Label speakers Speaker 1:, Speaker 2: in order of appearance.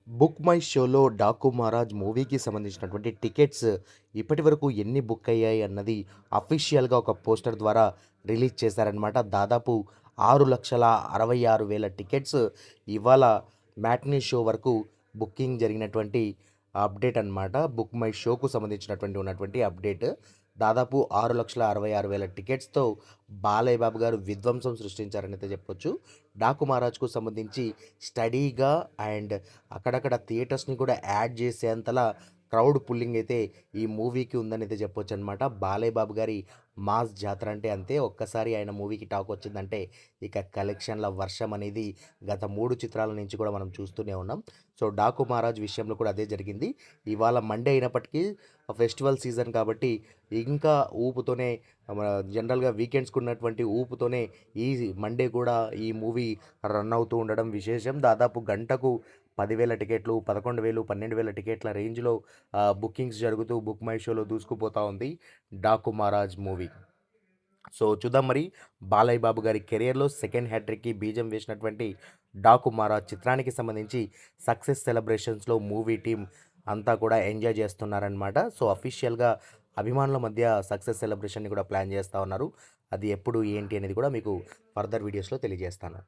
Speaker 1: Book my షోలో 'డాకు మహారాజ్' మూవీకి సంబంధించినటువంటి టికెట్స్ ఇప్పటివరకు ఎన్ని బుక్ అయ్యాయి అన్నది అఫీషియల్‌గా ఒక పోస్టర్ ద్వారా రిలీజ్ చేశారనమాట. దాదాపు 6,66,000 టికెట్స్ ఇవాళ మ్యాట్నీ షో వరకు బుకింగ్ జరిగినటువంటి అప్డేట్ అనమాట. బుక్ మై షోకు సంబంధించినటువంటి ఉన్నటువంటి అప్డేట్. దాదాపు 6,66,000 టికెట్స్‌తో బాలయ్య బాబు గారు విధ్వంసం సృష్టించారనైతే చెప్పొచ్చు. 'డాకు మహారాజ్‌కు' సంబంధించి స్టడీగా అండ్ అక్కడక్కడ థియేటర్స్‌ని కూడా యాడ్ చేసేంతలా క్రౌడ్ పుల్లింగ్ అయితే ఈ మూవీకి ఉందనైతే చెప్పొచ్చనమాట. బాలయ్య బాబు గారి మాస్ జాతర అంటే అంతే. ఒక్కసారి ఆయన మూవీకి టాక్ వచ్చిందంటే ఇక కలెక్షన్‌ల వర్షం అనేది గత 3 చిత్రాల నుంచి కూడా మనం చూస్తూనే ఉన్నాం. సో 'డాకు మహారాజ్' విషయంలో కూడా అదే జరిగింది. ఇవాళ మండే అయినప్పటికీ ఫెస్టివల్ సీజన్ కాబట్టి ఇంకా ఊపుతోనే జనరల్‌గా వీకెండ్స్‌కి ఉన్నటువంటి ఊపుతోనే ఈ మండే కూడా ఈ మూవీ రన్ అవుతూ ఉండడం విశేషం. దాదాపు గంటకు 10,000 టికెట్లు, 11,000, 12,000 టికెట్ల రేంజ్‌లో బుకింగ్స్ జరుగుతూ బుక్ మై షోలో దూసుకుపోతా ఉంది 'డాకు మహారాజ్' మూవీ. సో చూద్దాం మరి బాలయ్య బాబు గారి కెరియర్‌లో సెకండ్ హ్యాట్రిక్‌కి బీజం వేసినటువంటి 'డాకు మహారాజ్' చిత్రానికి సంబంధించి సక్సెస్ సెలబ్రేషన్స్‌లో మూవీ టీమ్ అంతా కూడా ఎంజాయ్ చేస్తున్నారనమాట. సో అఫీషియల్‌గా అభిమానుల మధ్య సక్సెస్ సెలబ్రేషన్‌ని కూడా ప్లాన్ చేస్తా ఉన్నారు. అది ఎప్పుడు ఏంటి అనేది కూడా మీకు ఫర్దర్ వీడియోస్‌లో తెలియజేస్తాను.